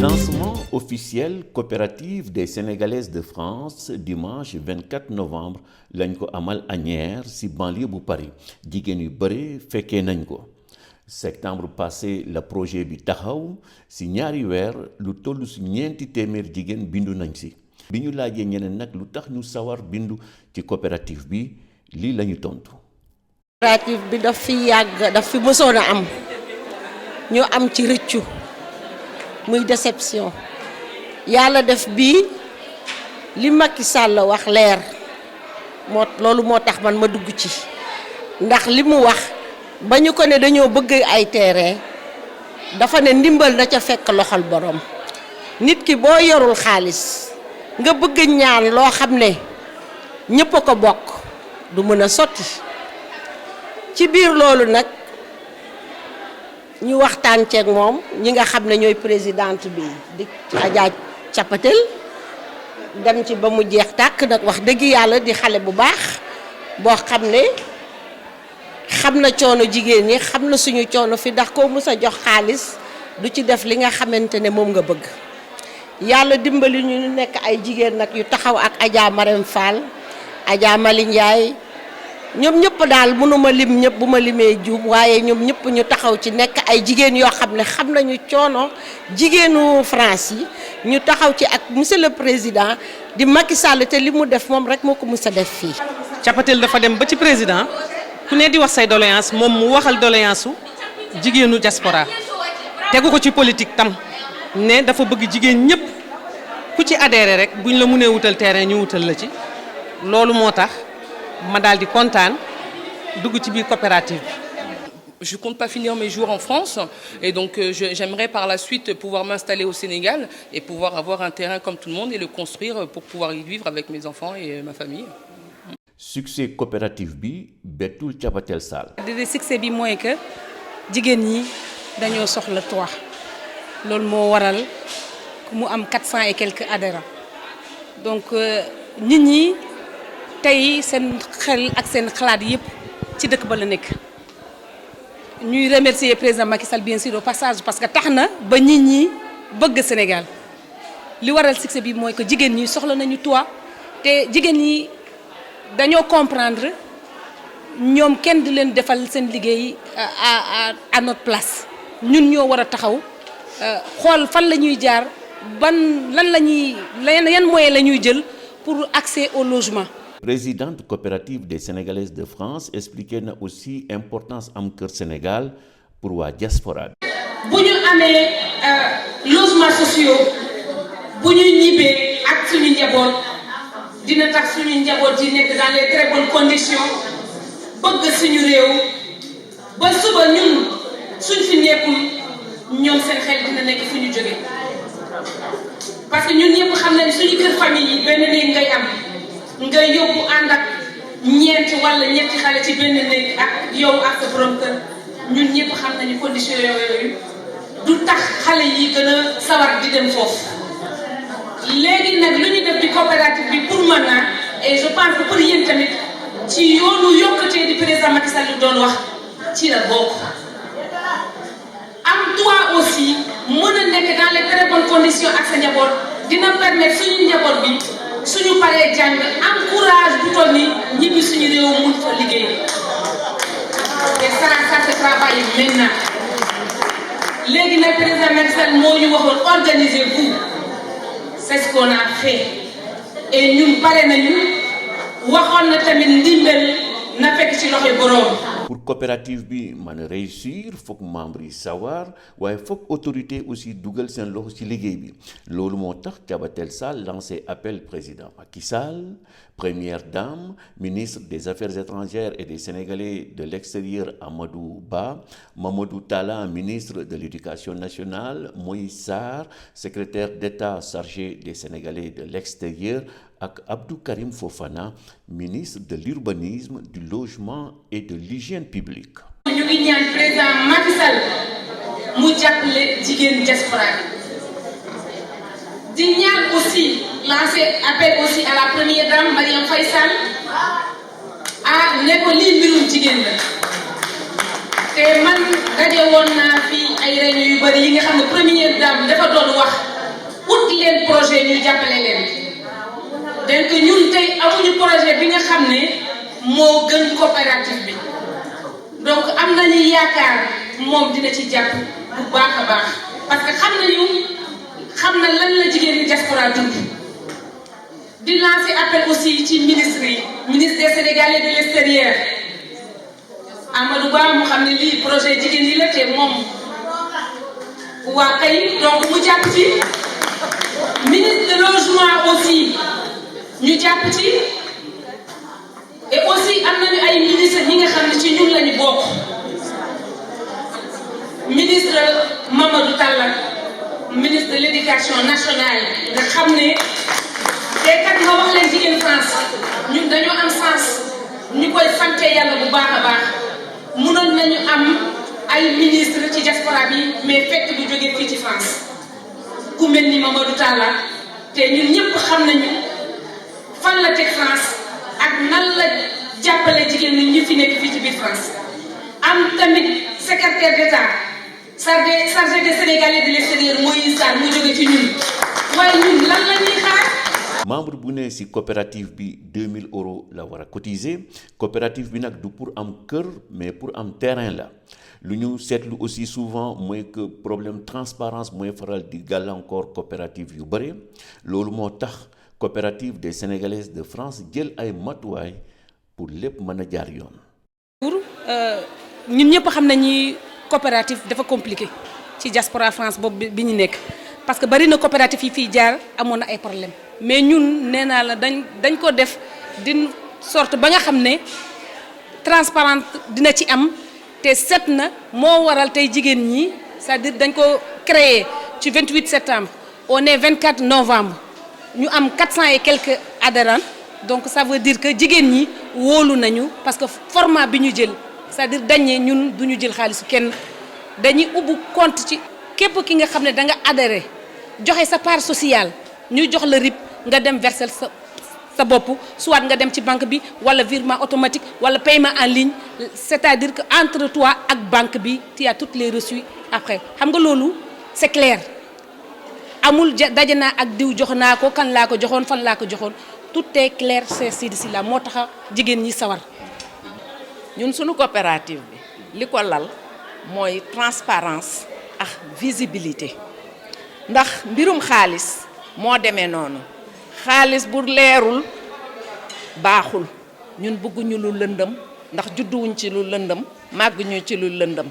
Lancement officiel coopérative des Sénégalaises de France dimanche 24 novembre lañ ko amal Asnières ci banlieue bu Paris jigéen yu bare fekkee nañ ko. Septembre passé la projet bi taxaw ci ñaari weer lu toll ci ñeenti téeméer jigéen bindu nañ ci. bi ñu laajee ñeneen nag lu tax ñu sawar bindu ci coopérative bi lii la ñu tontu. coopérative bi daf fi yàgg daf fi mësoon a am ñu am ci rëccu muy déception yàlla def bii li Macky Sall wax leer loolu moo tax man ma dugg ci ndax li mu wax ba ñu ko ne dañoo bëgg ay terrain dafa ne ndimbal na ca fekk loxol borom nit ki boo yorul xaalis nga bëgg ñaan loo xam ne ñëpp a ko bokk du mën a sotti ci biir loolu nag ñu waxtaan ceeg moom ñi nga xam ne ñooy présidente bi di Adja Capatel dem ci ba mu jeex tàkk nag wax dëgg yàlla di xale bu baax boo xam ne xam na coono jigéen ñi xam na suñu coono fi ndax koo mës a jox xaalis du ci def li nga xamante ne moom nga bëgg yàlla dimbali ñu nekk ay jigéen nag yu taxaw ak Adja Marème Fall Adja Mali Ndiaye ñoom ñëpp daal mënuma lim ñëpp bu ma limee juum waaye ñoom ñëpp ñu taxaw ci nekk ay jigéen yoo xam ne xam nañu coono jigéenu France yi ñu taxaw ci ak monsieur le président di Macky Sall te li mu def moom rek moo ko mës a def fii. Capatel dafa dem ba ci président ku ne di wax say doléance moom mu waxal doléance su jigéenu diaspora tegu ko ci politique tam ne dafa bëgg jigéen ñëpp ku ci adhéré rek buñ la mënee wutal terrain ñu wutal la ci loolu moo tax. ma daal di kontaan dugg ci biir coopérative. Je compte pas finir mes jours en France et donc j'aimerais par la suite pouvoir m'installer au Sénégal et pouvoir avoir un terrain comme tout le monde et le construire pour pouvoir y vivre avec mes enfants et ma famille. Succès coopérative bi bettul Capatel Sall. Succès bi mooy que jigéen ñi dañoo soxla toit loolu moo waral mu am 400 et quelques adhérents donc nit ñi. tey seen xel ak seen xalaat yëpp ci dëkk ba la nekk ñuy remercier président Macky Sall bien sûr au passage parce que tax na ba nit ñi bëgg Sénégal li waral succès bi mooy que jigéen ñi soxla nañu toit te jigéen ñi dañoo comprendre ñoom kenn di leen defal seen liggéey à notre place ñun ñoo war a taxaw xool fan la ñuy jaar yan moyen la ñuy jël pour accès au logement. Présidente coopérative des Sénégalaises de France expliqué na aussi importance am kër Sénégal pour waa diaspora. bu ñu amee logements sociaux bu ñu ñibbee ak suñu njaboot dina tax suñu njaboot yi nekk dans les très bonnes conditions bëgg suñu réew ba suba ñun suñ fi nekkul ñoom seen xel dina nekk fu ñu jógee parce que ñun ñëpp xam nañ suñu kër famille yi benn néeg ngay am. nga yóbbu ànd ak ñeent wala ñetti xale ci benn néeg ak yow ak sa borom kër ñun ñëpp xam nañu condition yooyu du tax xale yi gën a sawar di dem foofu léegi nag lu ñu def di coopérative bi pour mën na et je pense que pour yéen tamit ci yoonu yokkatee di président Macky Sall doon wax ci la bokk am toi aussi mën a nekk dans les très bonnes conditions ak sa njaboot dina permettre suñu njaboot bi suñu paree jàng am courage bu toll ni ñibbi suñu réew mun fa liggéey et ça se travaille maintenant léegi nag président Macky Sall moo ñu waxoon organisez-vous c'est ce qu'on a fait et ñun pare nañu waxoon na tamit ndimbal na fekk ci loxoy boroom. pour coopérative bi mën a réussir foog membre yi sawar waaye foog autorité aussi dugal seen loxo ci liggéey bi loolu moo tax Capatel Sall lancé appel président Macky Sall première dame ministre des affaires étrangères et des Sénégalais de l'extérieur Amadou Ba Mamadou Talla ministre de l'éducation nationale Moïse Sarr secrétaire d'État chargé des Sénégalais de l'extérieur ak Abdou Karim Fofana ministre de l'urbanisme du logement et de l'hygiène publique. ñu ngi ñaan président Macky Sall mu jàppale jigéen diaspora di ñaan aussi lancer appel aussi à la première dame Marième Faye Sall ne ko lii mbirum jigéen la te man daje woon naa fi ay réunion yu bari yi nga xam ne première dame dafa doon wax indil leen projet ñu jàppale leen donc ñun tey amuñu projet bi nga xam ne moo gën coopérative bi donc am nañu yaakaar moom dina ci jàpp bu baax a baax parce que xam na lan la jigéen ñi diaspora dund di lancer appel aussi ci ministre des Sénégalais de l'extérieur Amadou Ba mu xam ne lii projet jigéen yi la te moom waa kay donc mu jàpp ci ministre de logement aussi ñu jàpp ci et aussi am nañu ay ministre ñi nga xam ne ci ñun lañu bokk ministre Mamadou Talla ministre de l'éducation nationale nga xam ne te kat nga wax leen jigéen France ñun dañoo am sens ñu koy sante yàlla bu baax a baax mënoon nañu am ay ministre ci diaspora bi mais fekk du jógee fii ci France ku mel ni Mamadou Talla te ñun ñëpp xam nañu fan la teg France ak nan la jàppale jigéen ñi ñu fi nekk fii ci biir France am tamit secrétaire d'État chargé des Sénégalais de l'extérieur Moïse Sarr mu jóge ci ñun waaye ñun lan la ñuy xaar. membre bu ne ci coopérative bi 2000 € la war a cotiser coopérative bi nag du pour am kër mais pour am terrain la lu ñu seetlu aussi souvent mooy que problème transparence mooy faral di gàllankoor coopérative yu bëri loolu moo tax coopérative des Sénégalaises de France jël ay matuwaay pour lépp mën a jaar yoon. pour ñun ñëpp xam nañu coopérative dafa compliqué ci diaspora France boobu bi ñu nekk parce que bari na coopérative yi fii jaar amoon na ay problème mais ñun nee naa la dañ ko def d'une sorte ba nga xam ne transparente dina ci am te set na moo waral tey jigéen ñi c'est-à-dire dañ ko créer ci 28 septembre on est 24 novembre ñu am 400 et quelques adhérents donc ça veut dire que jigéen ñi wóolu nañu parce que format bi ñu jël c'est-à-dire dañ ne ñun du ñu jël xaalisu kenn dañuy ubbi compte ci képp ki nga xam ne da nga adhéré joxe sa part sociale ñu jox la RIB nga dem verser sa bopp soit nga dem ci banque bi wala virement automatique wala paiement en ligne c'est-à-dire que entre toi ak banque bi tu as toutes les reçus après xam nga loolu c'est clair amul daje naa ak diw jox naa ko kan laa ko joxoon fan laa ko joxoon tout est clair c'est ci la moo tax jigéen ñi sawar. ñun suñu coopérative bi li ko lal mooy transparence ak visibilité ndax mbirum xaalis moo demee noonu xaalis bu leerul baaxul ñun bëgguñu lu lëndëm ndax judduwuñ ci lu lëndëm màgguñu ci lu lëndëm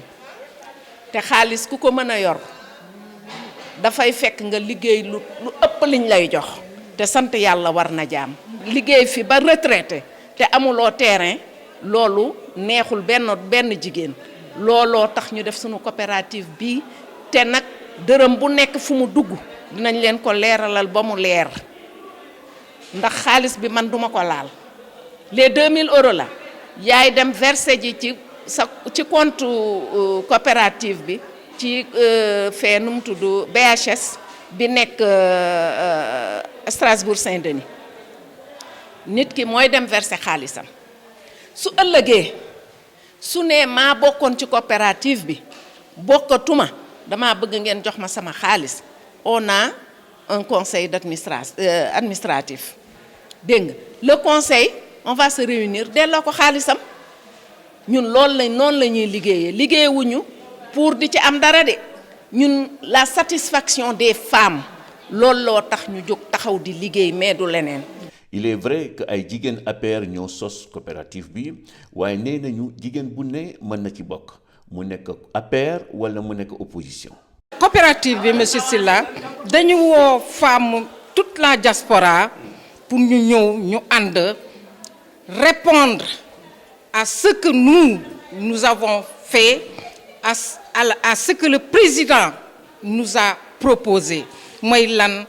te xaalis ku ko mën a yor dafay fekk nga liggéey lu ëpp liñ lay jox te sant yàlla war na jaam liggéey fi ba retraité te amuloo terrain loolu neexul benn jigéen looloo tax ñu def suñu coopérative bi te nag dërëm bu nekk fu mu dugg dinañ leen ko leeralal ba mu leer ndax xaalis bi man duma ko laal les 2000 € la yaay dem verser ji ci compte coopérative bi ci fee nu mu tudd BHS bi nekk Strasbourg Saint-Denis nit ki mooy dem verser xaalisam su ëllëgee su nee maa bokkoon ci coopérative bi bokkatuma dama bëgg ngeen jox ma sama xaalis on a un conseil administratif dégg nga le conseil on va se réunir delloo ko xaalisam ñun noonu la ñuy liggéeyewuñu pour di ci am dara de ñun la satisfaction des femmes loolu loo tax ñu jóg taxaw di liggéey mais du leneen. il est vrai que ay jigéen APR ñoo sos coopérative bi waaye nee nañu jigéen bu ne mën na ci bokk mu nekk APR wala mu nekk opposition. coopérative bi monsieur Sylla dañu woo femme toute la diaspora pour ñu ñëw ñu ànd répondre à ce que nous avons fait à ce que le président nous a proposé mooy lan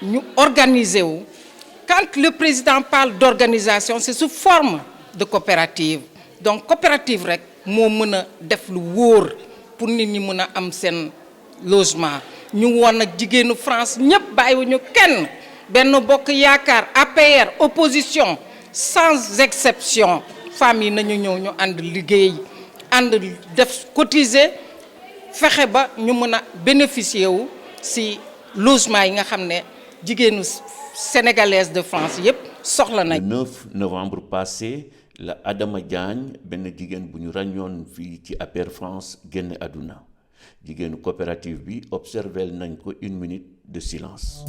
ñu organiser wu. Quand le président parle d'organisation, c'est sous forme de coopérative. Donc coopérative rek moo mën a def lu wóor pour nit ñi mën a am seen logement ñu woon ak jigéenu France ñëpp bàyyiwuñu kenn Benno Bokk Yaakaar APR opposition sans exception femmes yi nañu ñëw ñu ànd liggéey ànd def cotiser fexe ba ñu mën a bénéficier wu ci logement yi nga xam ne jigéenu sénégalaise de France yépp soxla Le nañ. 9 novembre passé la Adama Diagne benn jigéen bu ñu ràññoon fii ci APR France génn àdduna jigéenu coopérative bi observé nañ ko 1 minute de silence.